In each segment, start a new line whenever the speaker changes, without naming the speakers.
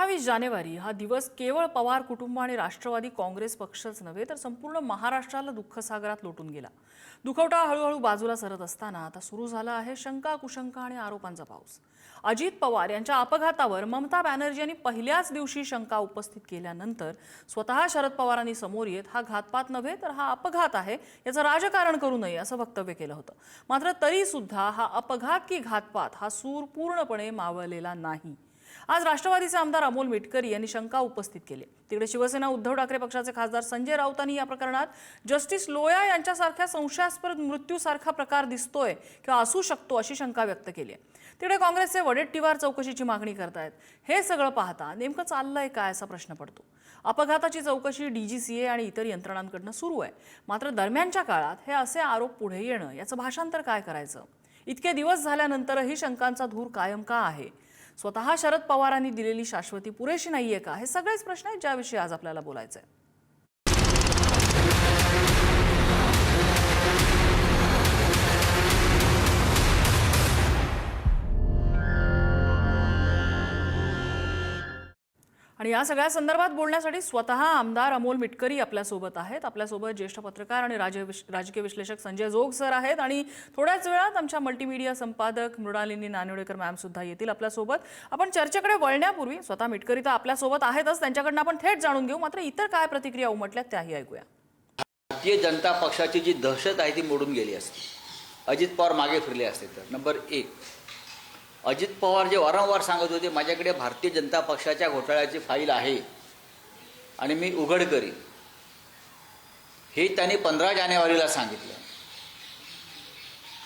28 जानेवारी हा दिवस केवळ पवार कुटुंब आणि राष्ट्रवादी काँग्रेस पक्षच नव्हे तर संपूर्ण महाराष्ट्राला दुःखसागरात लोटून गेला। दुखवटा हळूहळू बाजूला सरत असताना आता सुरू झाला आहे शंका कुशंका आणि आरोपांचा पाऊस। अजित पवार यांच्या अपघातावर ममता बॅनर्जी यांनी पहिल्याच दिवशी शंका उपस्थित केल्यानंतर स्वतः शरद पवारांनी समोर येत हा घातपात नव्हे तर हा अपघात आहे याचं राजकारण करू नये असं वक्तव्य केलं होतं। मात्र तरी सुद्धा हा अपघात की घातपात हा सूर पूर्णपणे मावळलेला नाही। आज राष्ट्रवादीचे आमदार अमोल मिटकरी यांनी शंका उपस्थित केली। तिकडे शिवसेना उद्धव ठाकरे पक्षाचे खासदार संजय राऊतांनी या प्रकरणात जस्टिस लोया यांच्यासारख्या संशयास्पद मृत्यूसारखा प्रकार दिसतोय किंवा असू शकतो अशी शंका व्यक्त केली आहे। तिकडे काँग्रेसचे वडेट्टीवार चौकशीची मागणी करतायत। हे सगळं पाहता नेमकं चाललंय काय असा प्रश्न पडतो। अपघाताची चौकशी डीजीसीए आणि इतर यंत्रणांकडून सुरू आहे। मात्र दरम्यानच्या काळात हे असे आरोप पुढे येणं याचं भाषांतर काय करायचं? इतके दिवस झाल्यानंतरही शंकांचा धूर कायम का आहे? स्वतः शरद पवारांनी दिलेली शाश्वती पुरेशी नाहीये का? हे सगळेच प्रश्न आहेत ज्याविषयी आज आपल्याला बोलायचं आहे। आणि या सगळ्या संदर्भात बोलण्यासाठी स्वतः आमदार अमोल मिटकरी आपल्यासोबत आहेत। आपल्यासोबत ज्येष्ठ पत्रकार आणि राजकीय विश्लेषक संजय जोग सर आहेत आणि थोड्याच वेळात आमच्या मल्टीमीडिया संपादक मृणालिनी नानिवडेकर मॅम सुद्धा येतील आपल्यासोबत। आपण चर्चेकडे वळण्यापूर्वी स्वतः मिटकरी तर आपल्यासोबत आहेतच, त्यांच्याकडून आपण थेट जाणून घेऊ। मात्र इतर काय प्रतिक्रिया उमटल्यात त्याही ऐकूया।
भारतीय जनता पक्षाची जी दहशत आहे ती मोडून गेली असती, अजित पवार मागे फिरले असते तर। नंबर 1, अजित पवार जे वारंवार सांगत होते माझ्याकडे भारतीय जनता पक्षाच्या घोटाळ्याची फाईल आहे आणि मी उघड करीन, हे त्यांनी 15 जानेवारीला सांगितलं।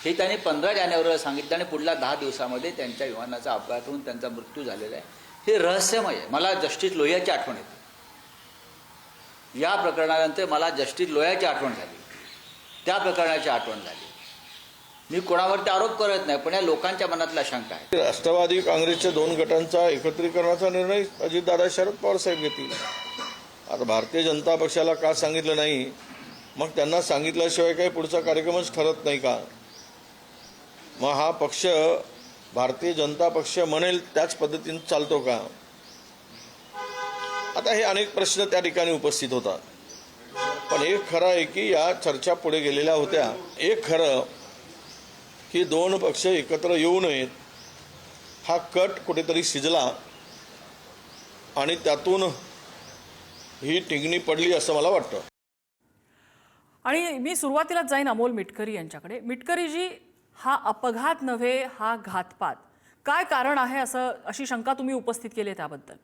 हे त्यांनी 15 जानेवारीला सांगितलं आणि पुढल्या 10 दिवसामध्ये त्यांच्या विमानाचा अपघात होऊन त्यांचा मृत्यू झालेला आहे। हे रहस्यमय आहे। मला जस्टिस लोहियाची आठवण येते। या प्रकरणानंतर मला जस्टिस लोहियाची आठवण झाली, त्या प्रकरणाची आठवण झाली। मी कोणावरती आरोप करत नाही, पण या लोकांच्या मनातल्या शंका आहे।
राष्ट्रवादी काँग्रेसच्या 2 गटांचा एकत्रीकरणाचा निर्णय अजितदादा शरद पवार साहेब घेतील। आता भारतीय जनता पक्षाला का सांगितलं नाही? मग त्यांना सांगितल्याशिवाय काही पुढचा कार्यक्रमच ठरत नाही का? मग हा पक्ष भारतीय जनता पक्ष म्हणेल त्याच पद्धतीने चालतो का? आता हे अनेक प्रश्न त्या ठिकाणी उपस्थित होतात। पण एक खरं आहे की या चर्चा पुढे गेलेल्या होत्या। एक खरं की 2 पक्ष एकत्र येऊ नयेत हा कट कुठेतरी शिजला आणि त्यातून ही टिंगणी पडली असं मला वाटतं।
आणि मी सुरुवातीलाच जाईन अमोल मिटकरी यांच्याकडे। मिटकरीजी, हा अपघात नव्हे हा घातपात, काय कारण आहे असं अशी शंका तुम्ही उपस्थित केली त्याबद्दल?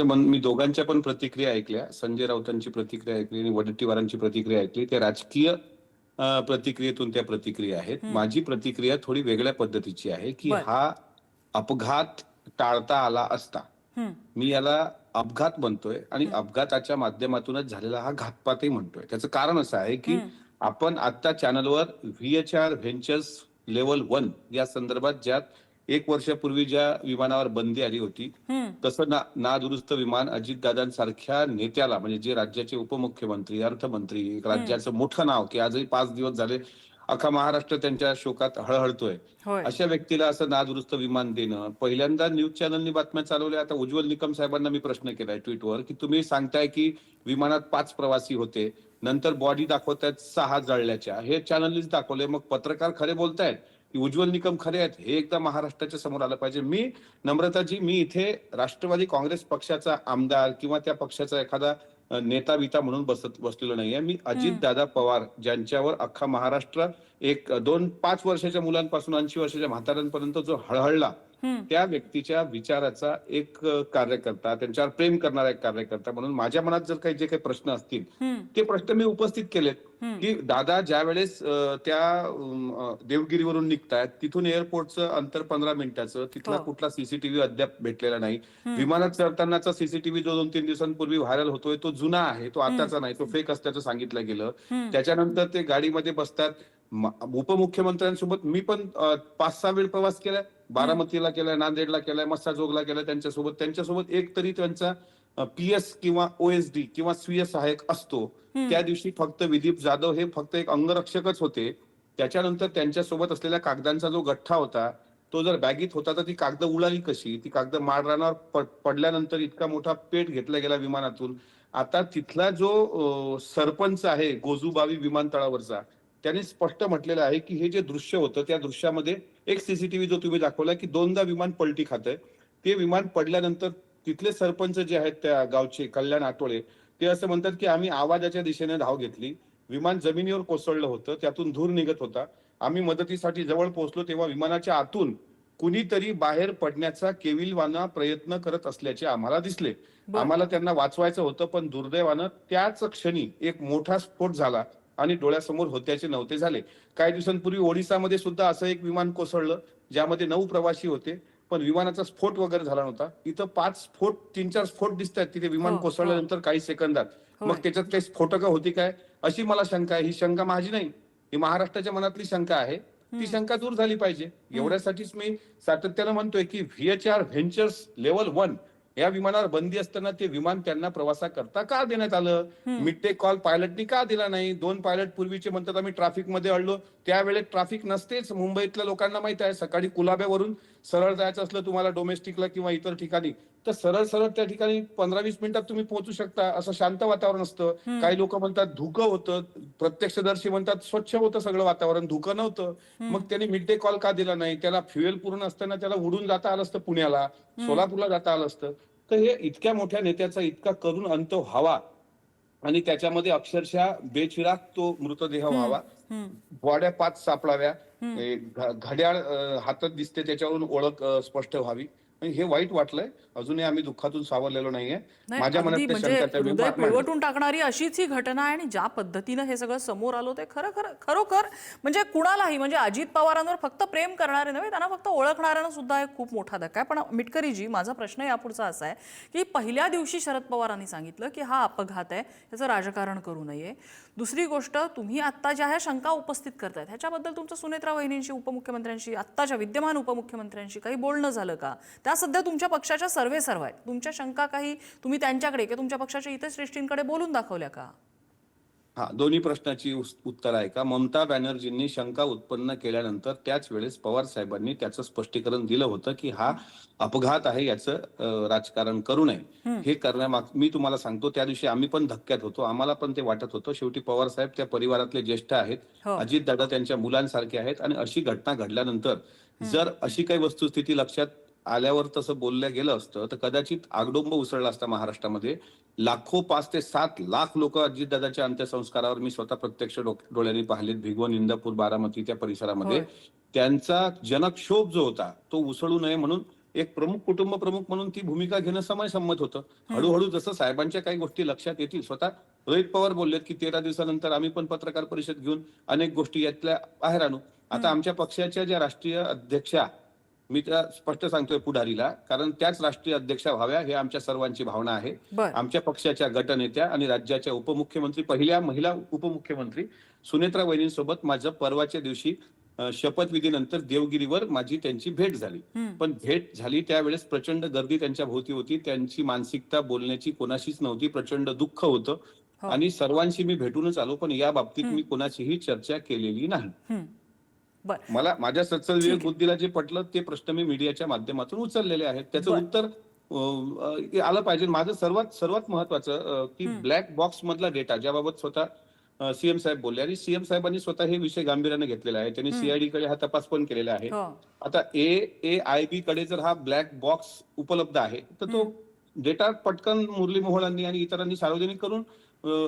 मी दोघांच्या पण प्रतिक्रिया ऐकल्या, संजय राऊतांची प्रतिक्रिया ऐकली आणि वडेट्टीवारांची प्रतिक्रिया ऐकली। त्या राजकीय प्रतिक्रियेतून त्या प्रतिक्रिया आहेत। माझी प्रतिक्रिया थोडी वेगळ्या पद्धतीची आहे की हा अपघात टाळता आला असता। मी याला अपघात म्हणतोय आणि अपघाताच्या माध्यमातूनच झालेला हा घातपातही म्हणतोय। त्याचं कारण असं आहे की आपण आता चॅनलवर VHR व्हेंचर्स लेवल 1 या संदर्भात ज्यात 1 वर्षापूर्वी ज्या विमानावर बंदी आली होती तसं नादुरुस्त विमान अजितदादांसारख्या नेत्याला, म्हणजे जे राज्याचे उपमुख्यमंत्री, अर्थमंत्री, एक राज्याचं मोठं नाव की आजही 5 दिवस झाले अख्खा महाराष्ट्र त्यांच्या शोकात हळहळतोय, अशा व्यक्तीला असं नादुरुस्त विमान देणं। पहिल्यांदा न्यूज चॅनलनी बातम्या चालवल्या। आता उज्ज्वल निकम साहेबांना मी प्रश्न केलाय ट्विटवर की तुम्ही सांगताय की विमानात 5 प्रवासी होते, नंतर बॉडी दाखवतायत 6 जळल्याच्या, हे चॅनलनीच दाखवले, मग पत्रकार खरे बोलतायत की उज्ज्वल निकम खरे आहेत? हे एकदा महाराष्ट्राच्या समोर आलं पाहिजे। मी नम्रताजी, मी इथे राष्ट्रवादी काँग्रेस पक्षाचा आमदार किंवा त्या पक्षाचा एखादा नेता बिता म्हणून बसलेलो नाहीये। मी अजितदादा पवार ज्यांच्यावर अख्खा महाराष्ट्र 5 वर्षाच्या मुलांपासून 80 वर्षाच्या म्हाताऱ्यांपर्यंत जो हळहळला, त्या व्यक्तीच्या विचाराचा एक कार्यकर्ता, त्यांच्यावर प्रेम करणारा एक कार्यकर्ता म्हणून माझ्या मनात जर काही जे काही प्रश्न असतील ते प्रश्न मी उपस्थित केलेत की दादा ज्या वेळेस त्या देवगिरीवरून निघतायत, तिथून एअरपोर्टचं अंतर 15 मिनिटाचं, तिथला कुठला सीसीटीव्ही अद्याप भेटलेला नाही। विमानात चढतानाचा सीसीटीव्ही जो 2-3 दिवसांपूर्वी व्हायरल होतोय तो जुना आहे, तो आताचा नाही, तो फेक असल्याचं सांगितलं गेलं। त्याच्यानंतर ते गाडीमध्ये बसतात। उपमुख्यमंत्र्यांसोबत मी पण 5-6 वेळ प्रवास केलाय, बारामतीला केलाय, नांदेडला केलाय, मस्साजोगला केलाय। त्यांच्यासोबत एक तरी त्यांचा PS किंवा OSD किंवा स्वीय सहाय्यक असतो। त्या दिवशी फक्त विदीप जाधव हे फक्त एक अंगरक्षकच होते। त्याच्यानंतर त्यांच्यासोबत असलेल्या कागदांचा जो गठ्ठा होता तो जर बॅगीत होता तर ती कागद उडाली कशी, ती कागद माळरानावर पडल्यानंतर इतका मोठा पेट घेतला गेला विमानातून. आता तिथला जो सरपंच आहे गोजूबावी विमानतळावरचा, त्याने स्पष्ट म्हटलेलं आहे की हे जे दृश्य होतं त्या दृश्यामध्ये एक सीसीटीव्ही जो तुम्ही दाखवला की 2दा विमान पलटी खातंय. ते विमान पडल्यानंतर तिथले सरपंच जे आहेत त्या गावचे कल्याण आठवले, ते असं म्हणतात की आम्ही आवाजाच्या दिशेने धाव घेतली, विमान जमिनीवर कोसळलं होतं, त्यातून धूर निघत होता, आम्ही मदतीसाठी जवळ पोहोचलो तेव्हा विमानाच्या आतून कुणीतरी बाहेर पडण्याचा केविलवाना प्रयत्न करत असल्याचे आम्हाला दिसले. आम्हाला त्यांना वाचवायचं होतं, पण दुर्दैवानं त्याच क्षणी एक मोठा स्फोट झाला आणि डोळ्यासमोर होत्याचे नव्हते झाले. काही दिवसांपूर्वी ओडिसामध्ये सुद्धा असं एक विमान कोसळलं ज्यामध्ये 9 प्रवासी होते, पण विमानाचा स्फोट वगैरे झाला नव्हता. इथं 3-4 स्फोट दिसत आहेत तिथे विमान कोसळल्यानंतर काही सेकंदात. मग त्याच्यात काही स्फोटकं होती काय अशी मला शंका आहे. ही शंका माझी नाही, ही महाराष्ट्राच्या मनातली शंका आहे. ती शंका दूर झाली पाहिजे. एवढ्यासाठीच मी सातत्यानं म्हणतोय की VHR व्हेंचर्स लेव्हल 1 या विमानावर बंदी असताना ते विमान त्यांना प्रवासाकरता का देण्यात आलं? मिड डे कॉल पायलटनी का दिला नाही? 2 पायलट पूर्वीचे म्हणतात आम्ही ट्रॅफिक मध्ये अडलो, त्यावेळेत ट्रॅफिक नसतेच. मुंबईतल्या लोकांना माहित आहे, सकाळी कुलाब्यावरून सरळ जायचं असलं तुम्हाला डोमेस्टिकला किंवा इतर ठिकाणी तर सरळ सरळ त्या ठिकाणी 15-20 मिनिटात तुम्ही पोहोचू शकता. असं शांत वातावरण असतं. काही लोक म्हणतात धुकं होतं, प्रत्यक्षदर्शी म्हणतात स्वच्छ होतं सगळं वातावरण, धुकं नव्हतं. मग त्यांनी मिड डे कॉल का दिला नाही? त्याला फ्युएल पूर्ण असताना त्याला उडून जाता आलं असतं, पुण्याला सोलापूरला जाता आलं असतं. तर हे इतक्या मोठ्या नेत्याचा इतका करून अंत व्हावा आणि त्याच्यामध्ये अक्षरशः बेचिराग तो मृतदेह व्हावा, बॉड्या 5 सापडाव्या, घड्याळ हातात दिसते त्याच्यावरून ओळख स्पष्ट व्हावी. हे वाईट वाटलंय. अजूनही आम्ही दुःखातून सावरलेलो नाहीये. माझ्या मनात
म्हणजे हृदय पिळवटून टाकणारी अशीच ही घटना आहे. आणि ज्या पद्धतीनं हे सगळं समोर आलं ते खरोखर म्हणजे कुणालाही, म्हणजे अजित पवारांवर फक्त प्रेम करणारे नव्हे, त्यांना फक्त ओळखणाऱ्यांना सुद्धा एक खूप मोठा धक्का आहे. पण मिटकरीजी, माझा प्रश्न यापुढचा असा आहे की पहिल्या दिवशी शरद पवारांनी सांगितलं की हा अपघात आहे, याचं राजकारण करू नये. दुसरी गोष्ट, तुम्ही आत्ता ज्या ह्या शंका उपस्थित करतायत ह्याच्याबद्दल तुमचं सुनेत्रा वहिनींशी, उपमुख्यमंत्र्यांशी, आत्ताच्या विद्यमान उपमुख्यमंत्र्यांशी काही बोलणं झालं का? त्या सध्या तुमच्या पक्षाच्या सर्वे आहेत. तुमच्या शंका काही तुम्ही त्यांच्याकडे किंवा तुमच्या पक्षाच्या इतर श्रेष्ठींकडे बोलून दाखवल्या का?
हा, दोन्ही प्रश्नाची उत्तर आहे का. ममता बॅनर्जींनी शंका उत्पन्न केल्यानंतर त्याच वेळेस पवार साहेबांनी त्याचं स्पष्टीकरण दिलं होतं की हा अपघात आहे, याचं राजकारण करू नये. हे करण्यामाग मी तुम्हाला सांगतो, त्या दिवशी आम्ही पण धक्क्यात होतो, आम्हाला पण ते वाटत होतं. शेवटी पवार साहेब त्या परिवारातले ज्येष्ठ आहेत, अजितदादा त्यांच्या मुलांसारखे आहेत आणि अशी घटना घडल्यानंतर जर अशी काही वस्तुस्थिती लक्षात आल्यावर तसं बोललं गेलं असतं तर कदाचित आगडोंब उसळला असता महाराष्ट्रामध्ये. 5 ते 7 लाख लोक अजितदादाच्या अंत्यसंस्कारावर मी स्वतः प्रत्यक्ष डोळ्यांनी पाहिलेत. भिगवण, इंदापूर, बारामती त्या परिसरामध्ये त्यांचा जनक्षोभ जो होता तो उसळू नये म्हणून एक कुटुंब प्रमुख म्हणून ती भूमिका घेणं समाजसंमत होतं. हळूहळू जसं साहेबांच्या काही गोष्टी लक्षात येतील, स्वतः रोहित पवार बोललेत की 13 दिवसानंतर आम्ही पण पत्रकार परिषद घेऊन अनेक गोष्टी यातल्या बाहेर आणू. आता आमच्या पक्षाच्या ज्या राष्ट्रीय अध्यक्षा, मी त्या स्पष्ट सांगतोय पुढारीला, कारण त्याच राष्ट्रीय अध्यक्षा व्हाव्या हे आमच्या सर्वांची भावना आहे. आमच्या पक्षाच्या गटनेत्या आणि राज्याच्या उपमुख्यमंत्री, पहिल्या महिला उपमुख्यमंत्री सुनेत्रा वहिनींसोबत माझं परवाच्या दिवशी शपथविधीनंतर देवगिरीवर माझी त्यांची भेट झाली. पण भेट झाली त्यावेळेस प्रचंड गर्दी त्यांच्या भोवती होती. त्यांची मानसिकता बोलण्याची कोणाशीच नव्हती. प्रचंड दुःख होतं आणि सर्वांशी मी भेटूनच आलो, पण या बाबतीत मी कोणाशीही चर्चा केलेली नाही. मला माझ्या सत्सद विवेक बुद्धीला जे पटलं ते प्रश्न मी मीडियाच्या माध्यमातून उचललेले आहेत. त्याचं उत्तर आलं पाहिजे. माझं सर्वात महत्वाचं की ब्लॅक बॉक्स मधला डेटा ज्याबाबत स्वतः सीएम साहेब बोलले आणि सीएम साहेबांनी स्वतः हे विषय गांभीर्याने घेतलेला आहे. त्यांनी CID कडे हा तपास पण केलेला आहे. आता AIB कडे जर हा ब्लॅक बॉक्स उपलब्ध आहे तर तो डेटा पटकन मुरली मोहोळांनी आणि इतरांनी सार्वजनिक करून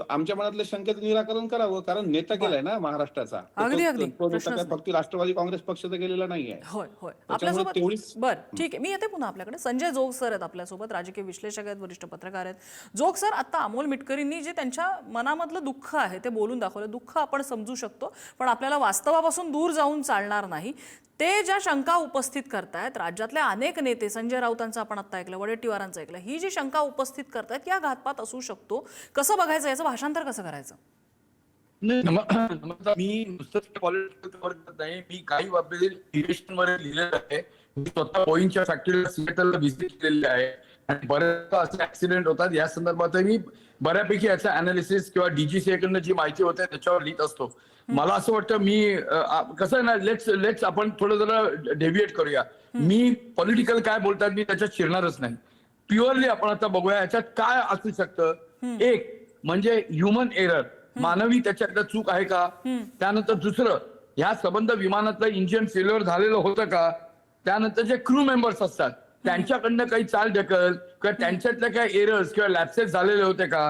आमच्या मनातल्या शंकेचं निराकरण करावं. कारण नेता केलाय ना महाराष्ट्राचा, फक्त राष्ट्रवादी काँग्रेस पक्षाचा गेलेला नाहीये.
आपल्यासोबत बरं, ठीक आहे, मी येते पुन्हा आपल्याकडे. संजय जोग सर आहेत आपल्यासोबत, राजकीय विश्लेषक आहेत, वरिष्ठ पत्रकार आहेत. जोग सर, आता अमोल मिटकरींनी जे त्यांच्या मनामधलं दुःख आहे ते बोलून दाखवलं. दुःख आपण समजू शकतो, पण आपल्याला वास्तवापासून दूर जाऊन चालणार नाही. ते ज्या शंका उपस्थित करतायत, राज्यातले अनेक नेते, संजय राऊतांचं आपण आता ऐकलं, वडेट्टीवारांचं ऐकलं, ही जी शंका उपस्थित करतायत की हा घातपात असू शकतो, कसं बघायचं, याचं भाषांतर कसं करायचं?
मी नुसतंच पॉलिटिकल कव्हर करत नाही, मी काही बाबतीत इलेक्शनवर लिहिलेलं आहे. मी स्वतः बोईंगच्या फॅक्टरीला सिएटलला व्हिजिट केलेली आहे. आणि बरेचदा असे ऍक्सिडेंट होतात. या संदर्भात मी बऱ्यापैकी याचा अनालिसिस किंवा डीजीसीए कडनं जी माहिती होते त्याच्यावर लिहित असतो. मला असं वाटतं कसं आहे ना, लेट्स आपण थोडं जरा डेव्हिएट करूया. मी पॉलिटिकल काय बोलतात मी त्याच्यात शिरणारच नाही. प्युअरली आपण आता बघूया याच्यात काय असू शकतं. एक म्हणजे ह्युमन एरर, मानवी त्याच्यातलं चूक आहे का. त्यानंतर दुसरं, ह्या संबंध विमानातलं इंजिन फेल्युअर झालेलं होतं का. त्यानंतर जे क्रू मेंबर्स असतात त्यांच्याकडनं काही चाल ढकल किंवा त्यांच्यातल्या काही एरर्स किंवा लॅप्सेस झालेले होते का.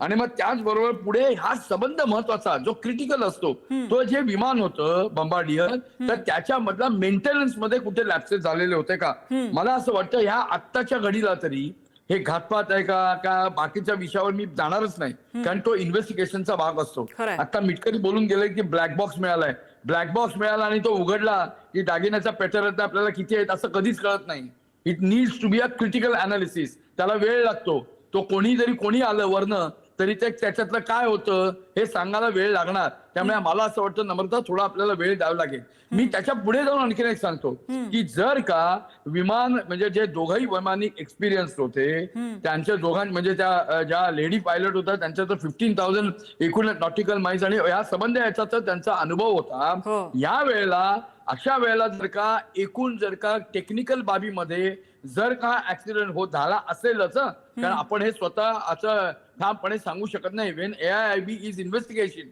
आणि मग त्याचबरोबर पुढे हा संबंध महत्वाचा जो क्रिटिकल असतो, तो जे विमान होतं बंबार्डियर, तर त्याच्यामधला मेंटेनन्स मध्ये कुठे लॅप्सेस झालेले होते का. मला असं वाटतं ह्या आत्ताच्या घडीला तरी हे घातपात आहे का बाकीच्या विषयावर मी जाणारच नाही, कारण तो इन्व्हेस्टिगेशनचा भाग असतो. आता मिटकरी बोलून गेले की ब्लॅक बॉक्स मिळालाय, ब्लॅक बॉक्स मिळाला आणि तो उघडला की दागिन्याचा पॅटर्न आपल्याला किती आहेत असं कधीच कळत नाही. It needs to be a critical analysis. त्याला वेळ लागतो. तो कोणी आलं वरनं तरी त्याच्यातलं काय होतं हे सांगायला वेळ लागणार. त्यामुळे मला असं वाटतं नम्रता थोडा आपल्याला वेळ द्यावा लागेल. मी त्याच्या पुढे जाऊन आणखीन एक सांगतो की जर का विमान म्हणजे जे दोघंही वैमानिक एक्सपिरियन्स होते, त्यांच्या दोघांनी म्हणजे त्या ज्या लेडी पायलट होत्या त्यांच्या तर 15,000 एकूण नॉटिकल माइल्स आणि या संबंध याचा तर त्यांचा अनुभव होता. या वेळेला अशा वेळेला जर का टेक्निकल बाबीमध्ये जर का ऍक्सिडेंट झाला असेलच, कारण आपण हे स्वतः असं ठामपणे सांगू शकत नाही. वेन AIIB इज इन्व्हेस्टिगेशन,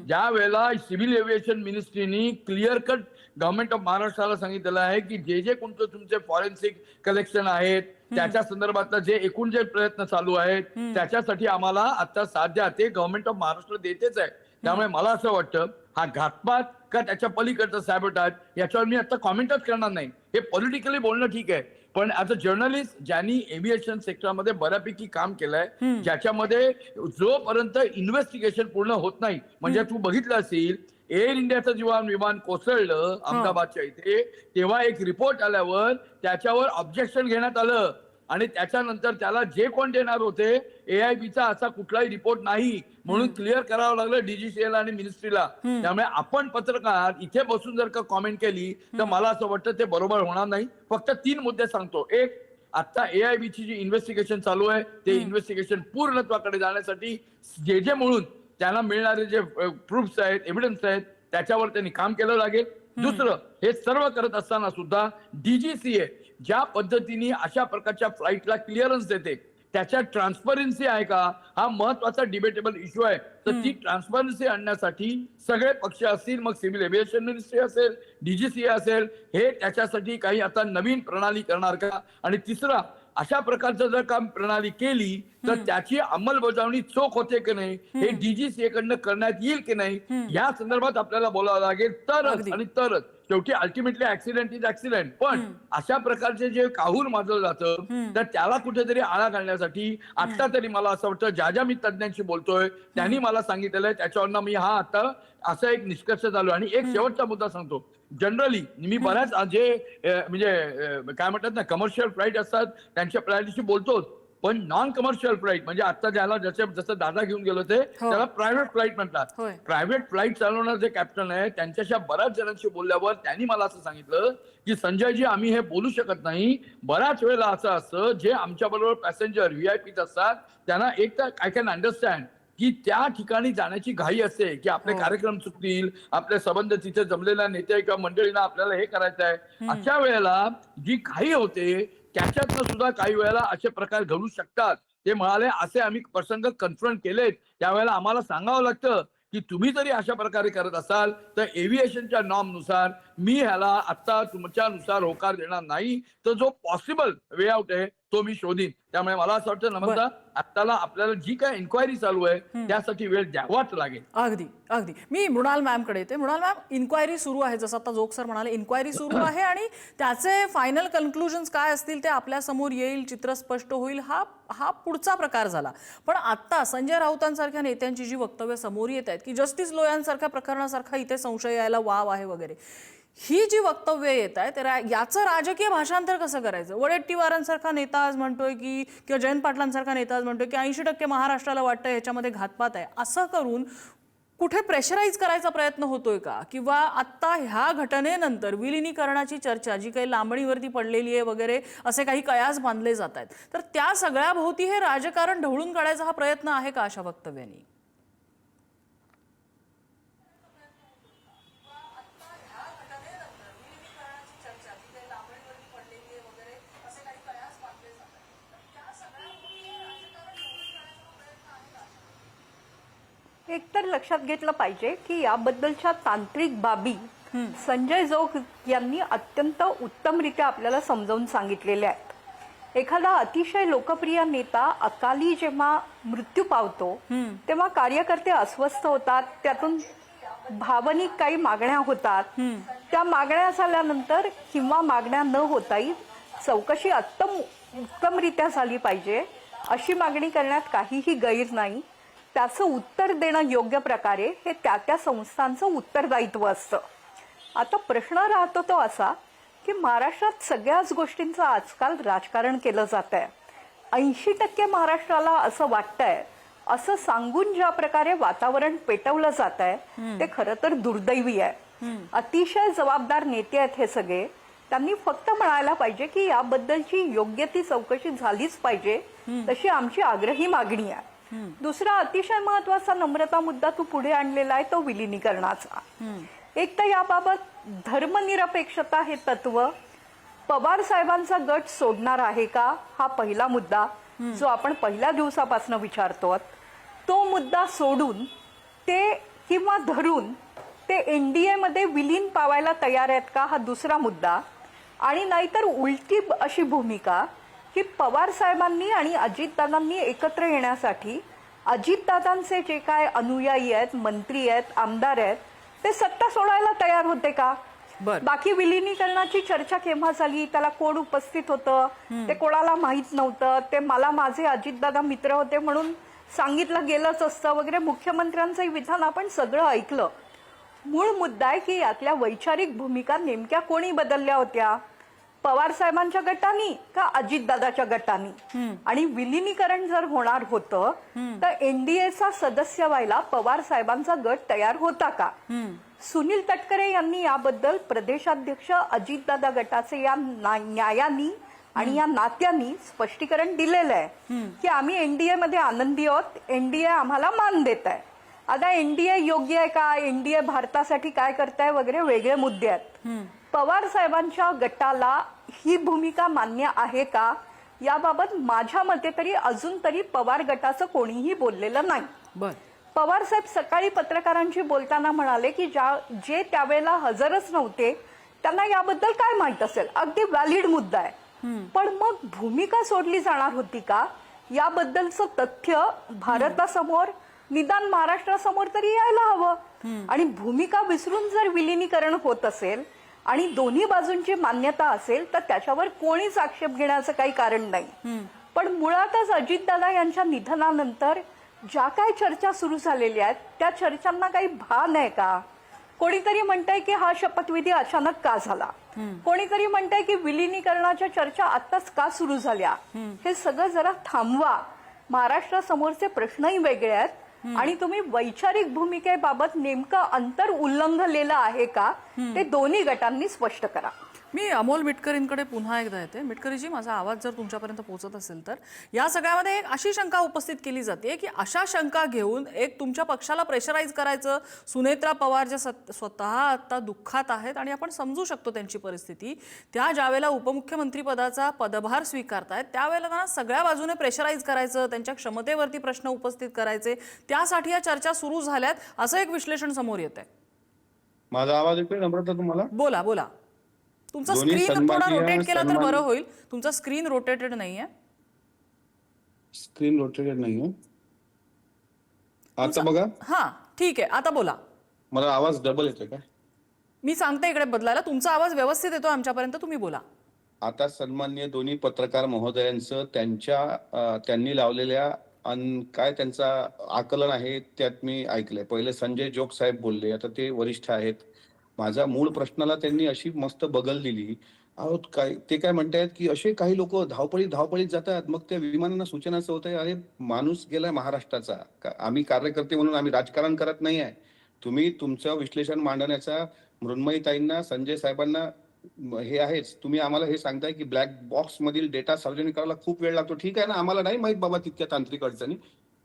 ज्या वेळेला सिव्हिल एव्हिएशन मिनिस्ट्रीनी क्लिअर कट गव्हर्नमेंट ऑफ महाराष्ट्राला सांगितलेलं आहे की जे कोणतं तुमचे फॉरेन्सिक कलेक्शन आहेत त्याच्या संदर्भातलं जे प्रयत्न चालू आहेत त्याच्यासाठी आम्हाला आता साध्या ते गव्हर्नमेंट ऑफ महाराष्ट्र देतेच आहे. त्यामुळे मला असं वाटतं हा घातपात का त्याच्या पलीकडचं सॅबोटाज याच्यावर मी आता कॉमेंटच करणार नाही. हे पॉलिटिकली बोलणं ठीक आहे, पण ऍज अ जर्नलिस्ट ज्यांनी एव्हिएशन सेक्टरमध्ये बऱ्यापैकी काम केलंय, ज्याच्यामध्ये जोपर्यंत इन्व्हेस्टिगेशन पूर्ण होत नाही, म्हणजे तू बघितलं असेल एअर इंडियाचं जेव्हा विमान कोसळलं अहमदाबादच्या इथे, तेव्हा एक रिपोर्ट आल्यावर त्याच्यावर ऑब्जेक्शन घेण्यात आलं आणि त्याच्यानंतर त्याला जे कोण देणार होते AIBचा असा कुठलाही रिपोर्ट नाही म्हणून क्लिअर करावं लागलं DGCA आणि मिनिस्ट्रीला. त्यामुळे आपण पत्रकार इथे बसून जर का कॉमेंट केली तर मला असं वाटतं ते बरोबर होणार नाही. फक्त 3 मुद्दे सांगतो. एक, आता AIBची जी इन्व्हेस्टिगेशन चालू आहे ते इन्व्हेस्टिगेशन पूर्णत्वाकडे जाण्यासाठी जे म्हणून त्यांना मिळणारे जे प्रूफ्स आहेत, एव्हिडन्स आहेत त्याच्यावर त्यांनी काम केलं लागेल. दुसरं, हे सर्व करत असताना सुद्धा DGCA ज्या पद्धतीने अशा प्रकारच्या फ्लाईटला क्लिअरन्स देते त्याच्यात ट्रान्सपरन्सी आहे का हा महत्वाचा डिबेटेबल इश्यू आहे. तर ती ट्रान्सपरन्सी आणण्यासाठी सगळे पक्ष असतील, मग सिव्हिल एव्हिएशन मिनिस्ट्री असेल, DGCA असेल, हे त्याच्यासाठी काही आता नवीन प्रणाली करणार का. आणि तिसरा, अशा प्रकारचं जर काम प्रणाली केली तर त्याची अंमलबजावणी चोख होते की नाही हे DGCA कडनं करण्यात येईल की नाही या संदर्भात आपल्याला बोलावं लागेल. तरच शेवटी अल्टिमेटली ऍक्सिडेंट इज ऍक्सिडेंट. पण अशा प्रकारचे जे काहूर माजलं जातं तर त्याला कुठेतरी आळा घालण्यासाठी आता तरी मला असं वाटतं ज्या मी तज्ञांशी बोलतोय त्यांनी मला सांगितलेलं आहे त्याच्यावरनं मी हा आता असा एक निष्कर्ष झालो. आणि एक शेवटचा मुद्दा सांगतो. जनरली मी बऱ्याच म्हणजे काय म्हणतात ना कमर्शियल फ्लाईट असतात त्यांच्या फ्लाईटशी बोलतोच, पण नॉन कमर्शियल फ्लाईट म्हणजे आता ज्याला जसं दादा घेऊन गेलो ते त्याला प्रायव्हेट फ्लाईट म्हणतात. प्रायव्हेट फ्लाईट चालवणारे जे कॅप्टन आहे त्यांच्याशी बऱ्याच जणांशी बोलल्यावर त्यांनी मला असं सांगितलं की संजयजी आम्ही हे बोलू शकत नाही. बऱ्याच वेळेला असं असतं जे आमच्या बरोबर पॅसेंजर VIP असतात त्यांना एक तर आय कॅन अंडरस्टँड की त्या ठिकाणी जाण्याची घाई असते की आपले कार्यक्रम चुकतील, आपले संबंध तिथे जमलेल्या नेते किंवा मंडळींना आपल्याला हे करायचं आहे. अशा वेळेला जी घाई होते त्याच्यातनं सुद्धा काही वेळेला असे प्रकार घडू शकतात. ते म्हणाले असे आम्ही प्रसंग कन्फ्रंट केलेत, त्यावेळेला आम्हाला सांगावं लागतं की तुम्ही जरी अशा प्रकारे करत असाल तर एव्हिएशनच्या नॉर्म नुसार मी ह्याला आता तुमच्यानुसार होकार देणार नाही. तर जो पॉसिबल वे आउट आहे तो मी शोधीन. त्यामुळे मला असं वाटतं नम्रता आत्ताला आपल्याला जी काय इन्क्वायरी चालू आहे त्यासाठी वेळ द्यावाच लागेल.
अगदी मी मृणाल मॅमकडे येते. मृणाल मॅम, इन्क्वायरी सुरू आहे जसं आता जोग सर म्हणाले, इन्क्वायरी सुरू आहे आणि त्याचे फायनल कन्क्लुजन्स काय असतील ते आपल्या समोर येईल, चित्र स्पष्ट होईल. हा पुढचा प्रकार झाला. पण आता संजय राऊतांसारख्या नेत्यांची जी वक्तव्य समोर येत आहेत की जस्टिस लोयांसारख्या प्रकरणासारखा इथे संशय यायला वाव आहे वगैरे, ही जी वक्तव्य येत आहे तर याचं राजकीय भाषांतर कसं करायचं. वडेट्टीवारांसारखा नेता आज म्हणतोय की किंवा जयंत पाटलांसारखा नेता आज म्हणतोय की 80% महाराष्ट्राला वाटतं याच्यामध्ये घातपात आहे. असं करून कुठे प्रेशराईज करायचा प्रयत्न होतोय का, किंवा आत्ता ह्या घटनेनंतर विलिनीकरणाची चर्चा जी काही लांबणीवरती पडलेली आहे वगैरे असे काही कयास बांधले जात आहेत, तर त्या सगळ्या भोवती हे राजकारण ढवळून काढायचा हा प्रयत्न आहे का अशा वक्तव्यांनी?
एक तर लक्षात घेतलं पाहिजे की याबद्दलच्या तांत्रिक बाबी संजय जोग यांनी अत्यंत उत्तमरित्या आपल्याला समजावून सांगितलेल्या आहेत. एखादा अतिशय लोकप्रिय नेता अकाली जेव्हा मृत्यू पावतो तेव्हा कार्यकर्ते अस्वस्थ होतात, त्यातून भावनिक काही मागण्या होतात. त्या मागण्या झाल्यानंतर किंवा मागण्या न होताही चौकशी उत्तमरित्या झाली पाहिजे अशी मागणी करण्यात काहीही गैर नाही. त्याचं उत्तर देणं योग्य प्रकारे हे त्या त्या संस्थांचं उत्तरदायित्व असतं. आता प्रश्न राहतो तो असा की महाराष्ट्रात सगळ्याच गोष्टींचं आजकाल राजकारण केलं जात आहे. 80% महाराष्ट्राला असं वाटतंय असं सांगून ज्या प्रकारे वातावरण पेटवलं जात आहे ते खरं तर दुर्दैवी आहे. अतिशय जबाबदार नेते आहेत हे सगळे. त्यांनी फक्त म्हणायला पाहिजे की याबद्दलची योग्य ती चौकशी झालीच पाहिजे, तशी आमची आग्रही मागणी आहे. दुसरा अतिशय महत्वाचा नम्रता मुद्दा तू पुढे आणलेला आहे तो विलिनीकरणाचा. एक तर याबाबत धर्मनिरपेक्षता हे तत्व पवार साहेबांचा गट सोडणार आहे का हा पहिला मुद्दा जो आपण पहिल्या दिवसापासून विचारतो. तो मुद्दा सोडून ते किंवा धरून ते एनडीए मध्ये विलीन पावायला तयार आहेत का हा दुसरा मुद्दा. आणि नाहीतर उलटी अशी भूमिका की पवार साहेबांनी आणि अजितदादांनी एकत्र येण्यासाठी अजितदादांचे जे काय अनुयायी आहेत, मंत्री आहेत, आमदार आहेत ते सत्ता सोडायला तयार होते का. बाकी विलिनीकरणाची चर्चा केव्हा झाली, त्याला कोण उपस्थित होतं, ते कोणाला माहित नव्हतं, ते मला माझे अजितदादा मित्र होते म्हणून सांगितलं गेलंच असतं वगैरे मुख्यमंत्र्यांचं विधान आपण सगळं ऐकलं. मूळ मुद्दा आहे की यातल्या वैचारिक भूमिका नेमक्या कोणी बदलल्या होत्या, पवार साहेबांच्या गटानी का अजितदादाच्या गटानी. आणि विलिनीकरण जर होणार होतं तर एनडीएचा सदस्य व्हायला पवार साहेबांचा गट तयार होता का. सुनील तटकरे यांनी याबद्दल प्रदेशाध्यक्ष अजितदादा गटाचे या न्यायानी आणि या नात्यांनी स्पष्टीकरण दिलेलं आहे की आम्ही एनडीए मध्ये आनंदी आहोत, एनडीए आम्हाला मान देत आहे. आता एनडीए योग्य आहे का, एनडीए भारतासाठी काय करताय वगैरे वेगळे मुद्दे आहेत. पवार साहेबांच्या गटाला ही भूमिका मान्य आहे का याबाबत माझ्या मते तरी अजून तरी पवार गटाचं कोणीही बोललेलं नाही. पवार साहेब सकाळी पत्रकारांशी बोलताना म्हणाले की जे त्यावेळेला हजरच नव्हते त्यांना याबद्दल काय माहित असेल. अगदी व्हॅलिड मुद्दा आहे. पण मग भूमिका सोडली जाणार होती का याबद्दलचं तथ्य भारतासमोर निदान महाराष्ट्रासमोर तरी यायला हवं. आणि भूमिका विसरून जर विलिनीकरण होत असेल आणि दोन्ही बाजूंची मान्यता असेल तर त्याच्यावर कोणीच आक्षेप घेण्याचं काही कारण नाही. पण मुळातच अजितदादा यांच्या निधनानंतर ज्या काही चर्चा सुरू झालेल्या आहेत त्या चर्चांना काही भान आहे का. कोणीतरी म्हणतंय की हा शपथविधी अचानक का झाला, कोणीतरी म्हणतंय की विलिनीकरणाच्या चर्चा आताच का सुरू झाल्या. हे सगळं जरा थांबवा. महाराष्ट्रासमोरचे प्रश्नही वेगळे आहेत आणि तुम्ही वैचारिक भूमिकेबाबत नेमकं अंतर उल्लंघलेलं आहे का ते दोन्ही गटांनी स्पष्ट करा.
मी अमोल मिटकरींकडे पुन्हा एकदा येते. मिटकरीजी, माझा आवाज जर तुमच्यापर्यंत पोहोचत असेल तर या सगळ्यामध्ये एक अशी शंका उपस्थित केली जाते की अशा शंका घेऊन एक तुमच्या पक्षाला प्रेशराईज करायचं. सुनेत्रा पवार जे स्वतः आता दुःखात आहेत आणि आपण समजू शकतो त्यांची परिस्थिती, त्या ज्यावेळेला उपमुख्यमंत्री पदाचा पदभार स्वीकारतायत त्यावेळेला त्यांना सगळ्या बाजूने प्रेशराईज करायचं, त्यांच्या क्षमतेवरती प्रश्न उपस्थित करायचे, त्यासाठी या चर्चा सुरू झाल्यात असं एक विश्लेषण समोर येत आहे.
माझा आवाज येतोय नम्रता तुम्हाला?
बोला बोला. तुमचा स्क्रीन थोडा रोटेट केला तर बरं होईल. तुमचा स्क्रीन रोटेटेड नाहीये.
स्क्रीन रोटेटेड नाहीये. आता बघा.
हा ठीक आहे, आता बोला.
मला आवाज डबल येतोय का?
मी सांगते इकडे बदलायला. तुमचा आवाज व्यवस्थित येतो आमच्यापर्यंत, तुम्ही बोला.
आता सन्माननीय दोन्ही पत्रकार महोदयांचं त्यांनी लावलेल्या काय त्यांचा आकलन आहे त्यात मी ऐकलंय. पहिले संजय जोग साहेब बोलले, आता ते वरिष्ठ आहेत. माझा मूळ प्रश्नाला त्यांनी अशी मस्त बगल दिली अहो काय ते काय म्हणतायत की असे काही लोक धावपळीत जातात, मग त्या विमानांना सूचना असं होत आहे, अरे माणूस गेलाय महाराष्ट्राचा. आम्ही कार्यकर्ते म्हणून आम्ही राजकारण करत नाही आहे. तुम्ही तुमचं विश्लेषण मांडण्याचा मृण्मयीताईंना, संजय साहेबांना हे आहेच. तुम्ही आम्हाला हे सांगताय की ब्लॅक बॉक्स मधील डेटा सार्वजनिक करायला खूप वेळ लागतो. ठीक आहे ना, आम्हाला नाही माहित बाबा तितक्या तांत्रिक अडचणी.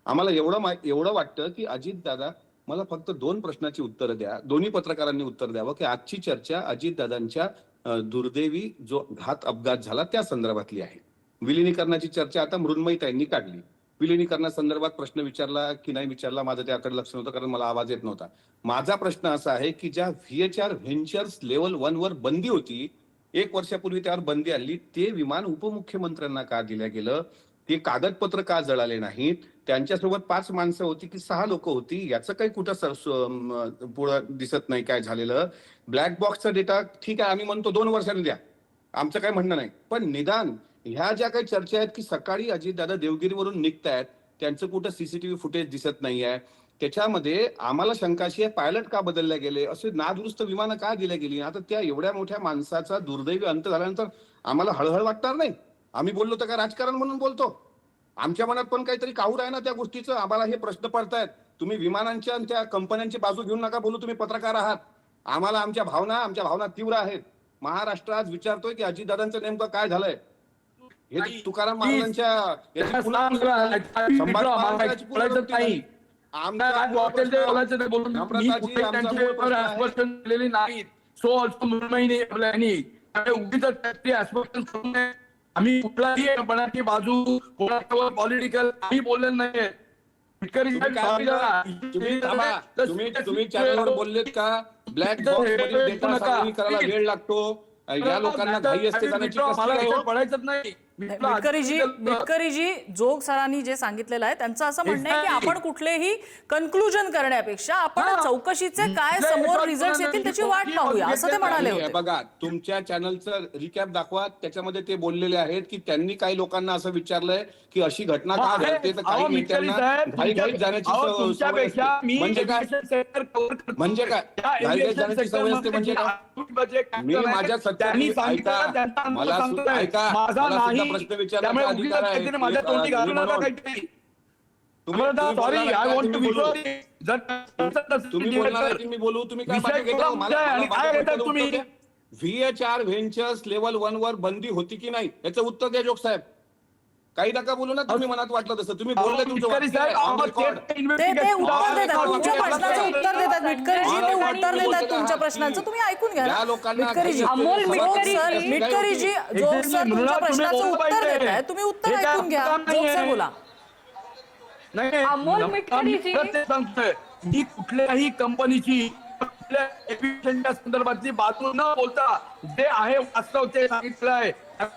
आम्हाला एवढं वाटतं की अजित दादा मला फक्त 2 प्रश्नाची उत्तरं द्या, दोन्ही पत्रकारांनी उत्तर द्यावं की आजची चर्चा अजितदादांच्या दुर्दैवी जो घात अपघात झाला त्या संदर्भातली आहे. विलिनीकरणाची चर्चा आता मृण्मयीताईंनी काढली. विलिनीकरणासंदर्भात प्रश्न विचारला की नाही विचारला माझं त्याकडे लक्ष नव्हतं, कारण मला आवाज येत नव्हता. माझा प्रश्न असा आहे की ज्या VHR व्हेंचर्स लेव्हल 1 वर बंदी होती, 1 वर्षापूर्वी त्यावर बंदी आणली, ते विमान उपमुख्यमंत्र्यांना का दिलं गेलं? ते कागदपत्र का जळाले नाहीत? त्यांच्यासोबत 5 माणसं होती की 6 लोक होती, याचं काही कुठं पुढं दिसत नाही काय झालेलं. ब्लॅक बॉक्सचा डेटा ठीक आहे, आम्ही म्हणतो 2 वर्षांनी द्या, आमचं काय म्हणणं नाही. पण निदान ह्या ज्या काही चर्चा आहेत की सकाळी अजितदादा देवगिरीवरून निघतायत, त्यांचं कुठं CCTV फुटेज दिसत नाही आहे, त्याच्यामध्ये आम्हाला शंका अशी आहे पायलट का बदलले गेले, असे नादुरुस्त विमानं का दिल्या गेली. आता त्या एवढ्या मोठ्या माणसाचा दुर्दैवी अंत झाल्यानंतर आम्हाला हळहळ वाटणार नाही? आम्ही बोललो तर काय राजकारण म्हणून बोलतो? आमच्या मनात पण काहीतरी काहूर आहे ना त्या गोष्टीचं. आम्हाला हे प्रश्न पडतायत. तुम्ही विमानांच्या आणि त्या कंपन्यांची बाजू घेऊन नका बोलू, तुम्ही पत्रकार आहात. आम्हाला आमच्या भावना तीव्र आहेत. महाराष्ट्र आज विचारतोय की अजितदादांचं नेमकं काय झालंय. हे तुकाराम महाराजांच्या
आम्ही कुठलाही पणाची बाजू कोणावर पॉलिटिकल आम्ही बोललेलं नाहीये.
तुम्ही चॅनलवर बोललेत का ब्लॅक बॉक्स मध्ये डेटा सार्वजनिक करायला वेळ लागतो, या लोकांना घाई असते जाण्याची?
पडायचंच नाही.
मिटकरीजी, जोग सरांनी जे सांगितलेलं आहे त्यांचं असं म्हणणं आहे की आपण कुठलेही कन्क्लुजन करण्यापेक्षा आपण चौकशीचे काय समोर रिझल्ट येतील त्याची वाट पाहूया, असं ते म्हणाले होते.
बघा, तुमच्या चॅनलचं रिकॅप दाखवा, त्याच्यामध्ये ते बोललेले आहेत की त्यांनी काही लोकांना असं विचारलंय की अशी घटना का घडते, तर काही नेत्यांना घाईघाईत जाण्याची सवय असते. म्हणजे काय घाईघाईत जाण्याची सवय असते म्हणजे काय? मी माझ्या सत्यानी ऐका, मला ऐका, मला प्रश्न विचारण्याचा अधिकार आहे.
माझ्या तोंडी घालू नका काहीतरी. सॉरी, आय वॉन्ट टू
तुम्ही बोलणार की मी बोलू? तुम्ही काय
तुम्ही
VHR व्हेंचर्स लेवल 1 वर बंदी होती की नाही याचं उत्तर द्या जोग साहेब. काही नका बोलू ना तुम्ही मनात वाटलं तसं. तुम्ही बोलले तुमचं
ते उत्तर देतात तुमच्या प्रश्नाचं उत्तर देतात. मिटकरीजी ते उत्तर देतात तुमच्या प्रश्नाचं, तुम्ही ऐकून घ्या. मिटकरीजी, मिटकरीजी, जोग सर तुमच्या प्रश्नाचं उत्तर देत आहे, तुम्ही उत्तर ऐकून घ्या. जोग सर बोला.
अमोल मिटकरीजी,
सांगतोय मी कुठल्याही कंपनीची एफिशियंटच्या संदर्भातली बाजू न बोलता जे आहे वास्तव ते सांगितलं आहे.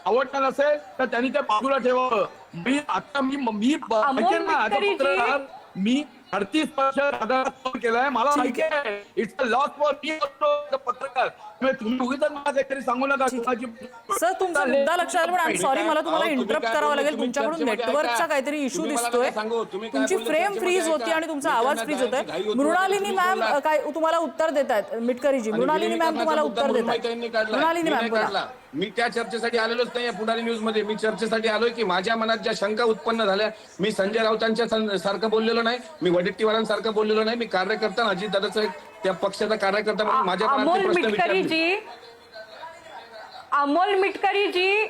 आवडणार नसेल तर त्यांनी ते बाजूला ठेवावं. मी मी 38 वर्ष केलाय, मला माहिती आहे it's a loss for me पत्रकार. तुम्ही उगीच मला काहीतरी सांगू नका.
सर तुमचा मुद्दा लक्षात आला, पण आय एम सॉरी मला तुम्हाला इंटरप्ट करावं लागेल. तुमच्याकडून नेटवर्कचा काहीतरी इश्यू दिसतोय. तुमची फ्रेम फ्रीज होती आणि तुमचा आवाज फ्रीज होतोय. मृणालिनी मॅम काय तुम्हाला उत्तर देत आहेत? मिटकरीजी, मृणालिनी मॅम तुम्हाला उत्तर देत आहेत. मृणालिनी मॅम बोला.
मी त्या चर्चेसाठी आलेलोच नाही पुढारी न्यूज मध्ये. मी चर्चेसाठी आलोय की माझ्या मनात ज्या शंका उत्पन्न झाल्या, मी संजय राऊतांच्या सारखं बोललेलो नाही, मी वडेट्टीवारांसारखं बोललेलो नाही, मी कार्यकर्ता अजितदादाचा त्या पक्षाचा कार्यकर्ता म्हणून माझ्या
अमोल मिटकरीजी, अमोल मिटकरीजी,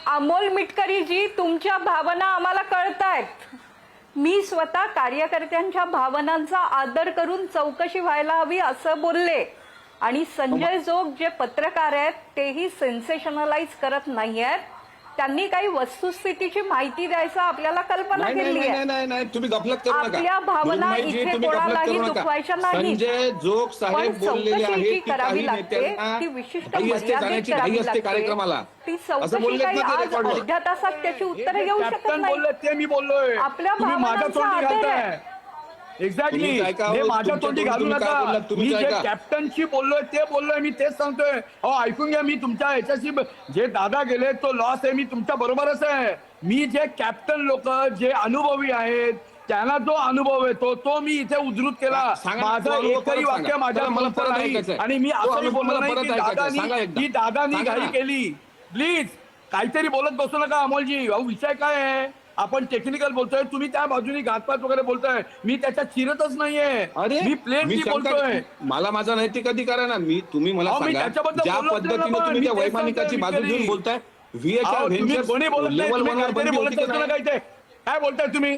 अमोल मिटकरीजी, तुमच्या भावना आम्हाला कळतायत. मी स्वतः कार्यकर्त्यांच्या भावनांचा आदर करून चौकशी व्हायला हवी असं बोलले. आणि संजय जोग जे पत्रकार आहेत तेही सेन्सेशनलाइज करत नाहीयेत. त्यांनी काही वस्तुस्थितीची माहिती द्यायचं आपल्याला कल्पना केली आहे.
नाही, तुम्ही गफलत करू नका.
आपल्या भावना इथे कोणालाही दुखवायच्या नाही.
संजय जोग साहेब बोललेले आहेत की
करावी
काही
लागते,
नेत्यांना
ती विशिष्ट
घाई असते जाण्याची, घाई असते कार्यक्रमाला.
ती चौकशी काही आज अर्ध्या तासात त्याची उत्तरं येऊ शकत नाही.
ते मी बोललोय,
आपल्या
तुम्ही माझ्या तोंडी घालताय. एक्झॅक्टली, माझ्या तोंडी घालू नका. मी जे कॅप्टनशी बोललोय ते बोललोय, मी तेच सांगतोय. ऐकून घ्या, मी तुमच्या ह्याच्याशी जे दादा गेले तो लॉस आहे, मी तुमच्या बरोबरच आहे. मी जे कॅप्टन लोक जे अनुभवी आहेत त्यांना जो अनुभव येतो तो मी इथे उद्धृत केला.
सांगा,
माझं
तो अनुभव
एकही
परत
वाक्य
सांगा.
माझ्या
मला
मुलाचं
परत
नाही.
ऐकायचंय.
आणि मी
तो
असंही
अनुभव
बोललो
मला
नाही
परत
की
ऐकायचंय. सांगा एकदा.
दादानी
सांगा
घाई
ना.
केली. प्लीज काहीतरी बोलत बसू नका अमोलजी. अहो विषय काय आहे, आपण टेक्निकल बोलतोय, तुम्ही त्या बाजूनी घातपात वगैरे बोलताय. मी त्याच्यात चिरतच नाहीये.
अरे
मी प्लेनली बोलतोय.
मला माझा नैतिक अधिकार आहे ना. तुम्ही मला
अहो, मी
सांगा
त्याच्याबद्दल
ज्या
बोललोच नाही ना,
पद्धतीने
पण
तुम्ही
मी
त्या
तेच
वैमानिकाची
सांगतोय,
बाजू घेऊन
मित्रजी.
बोलताय
अहो,
व्हीएचआर
तुम्ही कोणी बोलत नाही,
लेवल
तुम्ही
1 वर
काहीतरी
बंदी
बोलत
होती की
असतो ना
नाही?
काही ते. काय बोलताय तुम्ही?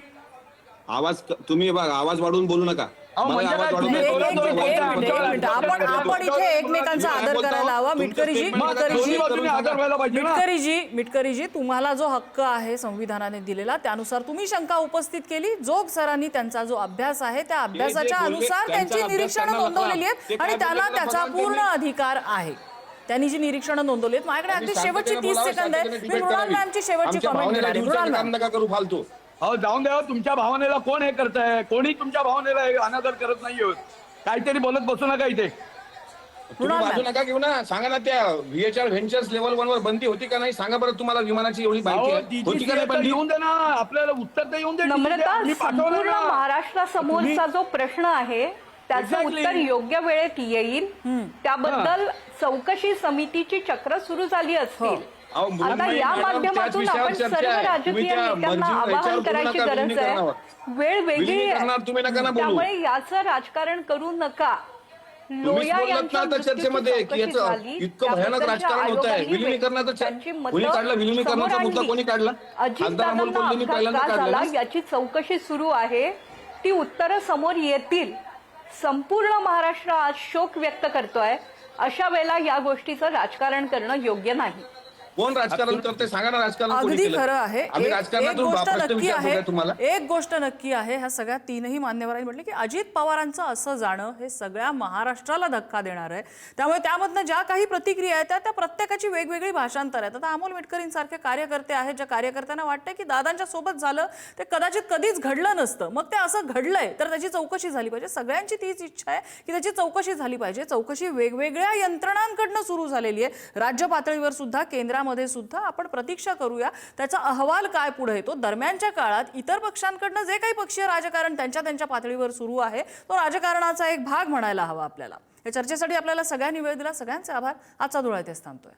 आवाज तुम्ही बघा, आवाज वाढवून बोलू नका.
अहो,
मला
म्हणजे
आवाज
काय
वाढवून
तुम्ही
बोलू
दोन-
नका.
दोन-
एक मिनिट. आपण इथे एकमेकांचा आदर करायला हवा.
दोन्ही बाजूने आदर व्हायला पाहिजे ना.
मिटकरीजी, तुम्हाला जो हक्क आहे संविधानाने दिलेला त्यानुसार तुम्ही शंका उपस्थित केली. जोग सरांनी त्यांचा जो अभ्यास आहे त्या अभ्यासाच्या
बोलले,
अनुसार
त्यांचा
त्यांची
अभ्यास
निरीक्षणं
त्यांना
नोंदवलेली
नका.
आहेत
ते
आणि
काय
त्यांना
बोलले
त्याचा
बघा
पूर्ण
त्यांनी.
अधिकार आहे. त्यांनी जी निरीक्षणं नोंदवली आहेत. माझ्याकडे अगदी
शांततेने
शेवटची 30
बोलावं,
सेकंद आहे.
शांततेने
मी मृणाल
डिबेट
मॅमची शेवटची
आमच्या
कमेंट
भावनेला
घेणार आहे.
दिवसाचं
मृणाल
काम
मॅम.
नका करू फालतू.
अहो जाऊन द्या. तुमच्या भावनेला कोण हे करताय? कोणी तुमच्या भावनेला अनादर करत नाही होत. काहीतरी बोलत बसू नका इथे.
तुम्ही
मृणाल
बाजू
मॅम.
नका घेऊ ना. सांगा ना त्या व्हीएचआर व्हेंचर्स लेवल 1 वर बंदी होती का नाही सांगा बरं. तुम्हाला विमानाची एवढी माहिती
अहो,
आहे होती का नाही
DGCA तर
बंदी?
येऊन दे ना. आपल्याला उत्तर तर येऊन दे.
नम्रता,
मी पाठवलं
संपूर्ण
ना.
महाराष्ट्रासमोरचा जो प्रश्न आहे त्याचं
Exactly.
उत्तर योग्य वेळेत येईल. त्याबद्दल चौकशी समितीची चक्र सुरू झाली असतील.
अहो, मुलांना
आता या
मॅडम, त्याच
माध्यमातून
विषयावर
आपण
चर्चा
सर्व
आहे.
राजकीय
तुम्ही त्या
नेत्यांना
मर्जीवर
आवाहन
याच्यावर बोलू
करायची
नका,
गरज आहे.
विलीनीकरणावर.
वेळ वेगळी
विलीनीकरणावर तुम्ही नका ना
आहे.
बोलू.
त्यामुळे याचं राजकारण करू नका.
तुम्हीच
लोया
बोललात ना
यांच्या
आता
मृत्यूची
चर्चेमध्ये की
चौकशी
याचं
झाली.
इतकं भयानक
त्याबद्दलच्या
राजकारण होत आहे.
आयोगाने
विलीनीकरणाचं
त्यांची मतं
कोणी काढलं? विलीनीकरणाचा
समोर
मुद्दा
आणली.
कोणी काढला? खासदार अमोल
अजितदादांना
कोल्हेंनी
अपघात
पहिल्यांदा
का
काढला
झाला
ना?
याची चौकशी सुरू आहे. ती उत्तरं समोर येतील. संपूर्ण महाराष्ट्र आज शोक व्यक्त करतोय. अशा वेळेला या गोष्टीचं राजकारण करणं योग्य नाही.
कोण राजकारण करते सांगा ना. राजकारण कोणी
अगदी
केलं?
खरं आहे.
आम्ही
एक
राजकारणातून
गोष्ट
प्रश्न
नक्की
विचारतो
आहे.
का तुम्हाला?
एक गोष्ट नक्की आहे. ह्या सगळ्या तीनही मान्यवरांनी म्हटलं की अजित पवारांचं असं जाणं हे सगळ्या महाराष्ट्राला धक्का देणार आहे. त्यामुळे त्यामधनं ज्या काही प्रतिक्रिया आहेत त्या प्रत्येकाची वेगवेगळी भाषांतर आहेत. आता अमोल मिटकरींसारखे कार्यकर्ते आहेत ज्या कार्यकर्त्यांना वाटतं की दादांच्या सोबत झालं ते कदाचित कधीच घडलं नसतं. मग ते असं घडलंय तर त्याची चौकशी झाली पाहिजे. सगळ्यांची तीच इच्छा आहे की त्याची चौकशी झाली पाहिजे. चौकशी वेगवेगळ्या यंत्रणांकडनं सुरू झालेली आहे. राज्य पातळीवर सुद्धा, केंद्रामध्ये सुद्धा. आपण प्रतीक्षा करूया त्याचा अहवाल काय पुढे येतो. दरम्यानच्या काळात इतर पक्षांकडनं जे काही पक्षीय राजकारण त्यांच्या पातळीवर सुरू आहे तो राजकारणाचा एक भाग म्हणायला हवा आपल्याला. या चर्चेसाठी आपल्याला सगळ्यांनी वेळ दिला. सगळ्यांचे आभार. आजचा धुळा इथेच थांबतोय.